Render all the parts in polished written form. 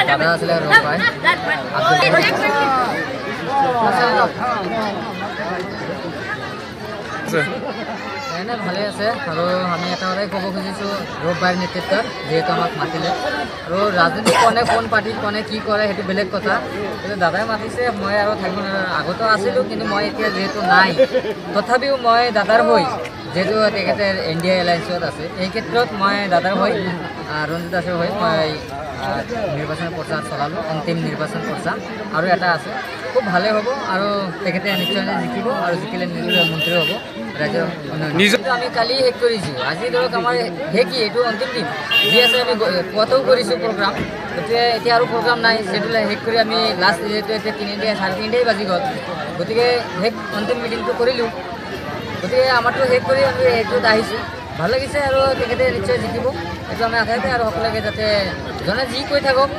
দাদা আছিলে ৰূপাই এনে ভালে আছে আৰু আমি এটা কথাই ক'ব খুজিছোঁ ৰূপবাইৰ নেতৃত্বত যিহেতু আমাক মাতিলে আৰু ৰাজনীতি কোনে কোন পাৰ্টিত কোনে কি কৰে সেইটো বেলেগ কথা কিন্তু দাদাই মাতিছে মই আৰু থাকিব আগতো আছিলোঁ কিন্তু মই এতিয়া যিহেতু নাই তথাপিও মই দাদাৰ হৈ যেহেতু তেখেতে NDA এলায়েন্সত আছে এই ক্ষেত্ৰত মই দাদাৰ হৈ ৰঞ্জিত দাসৰ হৈ মই নিৰ্বাচন প্ৰচাৰ চলালোঁ অন্তিম নিৰ্বাচন প্ৰচাৰ আৰু এটা আছে খুব ভালে হ'ব আৰু তেখেতে নিশ্চয় জিকিব আৰু জিকিলে নিশ্চয় মন্ত্ৰী হ'ব ৰাজ্যৰ উন্নয়ন আমি কালি শেষ কৰিছোঁ আজি ধৰক আমাৰ কি এইটো অন্তিম দিন যি আছে আমি পুৱাতেও কৰিছোঁ প্ৰগ্ৰাম গতিকে এতিয়া আৰু প্ৰগ্ৰাম নাই সেইটোলৈ শেষ কৰি আমি লাষ্ট যিহেতু এতিয়া 3:30 3:30 বাজি গ'ল গতিকে শেষ অন্তিম মিটিংটো কৰিলোঁ গতিকে আমাৰতো শেষ কৰি আমি এইটোত আহিছোঁ ভাল লাগিছে আৰু তেখেতে নিশ্চয় জিকিব এইটো আমি আশা কৰোঁ আৰু সকলোকে যাতে জনে যি কৈ থাকক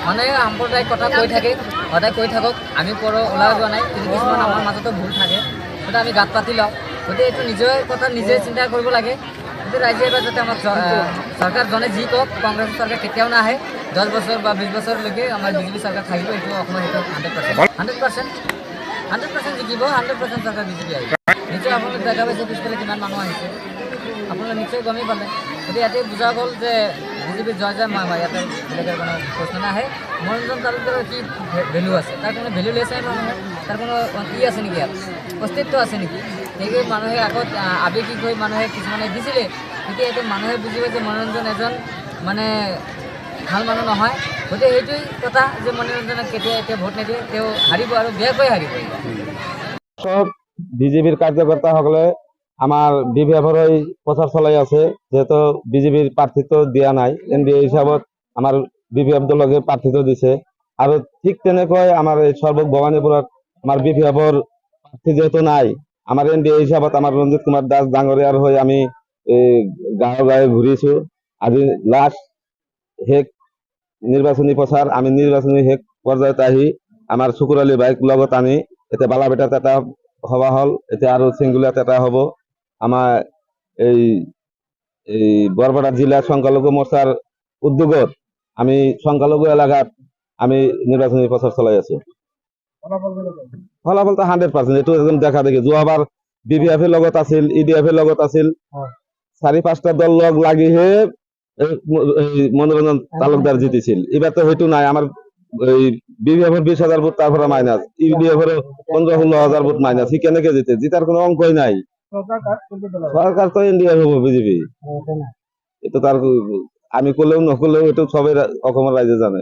মানুহে সাম্প্ৰদায়িক কথা কৈ থাকে সদায় কৈ থাকক আমি ওলাই যোৱা নাই কিন্তু কিছুমান আমাৰ মাজতো ভুল থাকে সেইটো আমি গাত পাতি লওঁ গতিকে এইটো নিজৰ কথা নিজে চিন্তা কৰিব লাগে কিন্তু ৰাইজে এবাৰ যাতে আমাক চৰকাৰজনে যি কওক কংগ্ৰেছ চৰকাৰ কেতিয়াও নাহে 10 বছৰ বা 20 বছৰলৈকে আমাৰ বিজেপি চৰকাৰ থাকিব এইটো অসমৰ সেইটো 100% জিকিব 100% চৰকাৰ বিজেপি আহিব নিশ্চয় আপোনালোকে দেখা পাইছে পিছফালে কিমান মানুহ আহিছে আপোনালোকে নিশ্চয় গমেই পালে গতিকে ইয়াতে বুজা গ'ল যে বিজেপি জয় মই ইয়াতে বেলেগৰ কোনো প্ৰশ্ন নাহে মনোৰঞ্জন তালুকদাৰৰ কি ভেলু আছে তাৰ কোনো ভেলুলেছ নাই মানুহে তাৰ কোনো কি আছে নেকি ইয়াত অস্তিত্ব আছে নেকি সেইবোৰ মানুহে আগত আৱেগিক হৈ মানুহে কিছুমানে দিছিলে তেতিয়া এইটো মানুহে বুজিব যে মনোৰঞ্জন এজন মানে ভাল মানুহ নহয় গতিকে সেইটোৱেই কথা যে মনোৰঞ্জনক কেতিয়া এতিয়া ভোট নিদিয়ে তেওঁ হাৰিব আৰু বেয়াকৈ হাৰিব সব বিজেপিৰ কাৰ্যকৰ্তাসকলে আমাৰ BPFৰ হৈ প্ৰচাৰ চলাই আছে যেহেতু বিজেপিৰ প্ৰাৰ্থিত্ব দিয়া নাই NDA হিচাপত আমাৰ BPF দলকে প্ৰাৰ্থিত্ব দিছে আৰু ঠিক তেনেকৈ আমাৰ এই সৰ্বক ভৱানীপুৰত আমাৰ BPFৰ প্ৰাৰ্থী যেহেতু নাই আমাৰ NDA হিচাপত আমাৰ ৰঞ্জিত কুমাৰ দাস ডাঙৰীয়াৰ হৈ আমি গাঁৱে গাঁৱে ঘূৰিছোঁ আজি লাষ্ট শেষ নিৰ্বাচনী প্ৰচাৰ আমি নিৰ্বাচনী শেষ পৰ্যায়ত আহি আমাৰ চুকুৰালী বাইক লগত আনি এতিয়া বালাবেটাত এটা সভা হ'ল এতিয়া আৰু চিংগুলিয়াত এটা হ'ব আমাৰ এই বৰপেটা জিলা সংখ্যালঘু মোৰ্চাৰ উদ্যোগত আমি সংখ্যালঘু এলেকাত আমি নিৰ্বাচনী প্ৰচাৰ চলাই আছো ফলাফলটো 100% এইটো একদম দেখা দেখি যোৱাবাৰ BPF ৰ লগত আছিল EDF ৰ লগত আছিল 4-5টা দল লগ লাগিহে মনোৰঞ্জন তালুকদাৰ জিতিছিল এবাৰতো হয়তো নাই আমাৰ BPF ৰ 20,000 ভোট তাৰ পৰা মাইনাস EDF ৰ 15-16,000 ভোট মাইনাস সি কেনেকে জিতে জিতাৰ কোনো অংকই নাই সৰকাৰ তো NDA হবো বিজেপি এটা তাৰ আমি কৰলেও নকৰলেও এটা সবাই অসমেৰ ৰাইজে জানে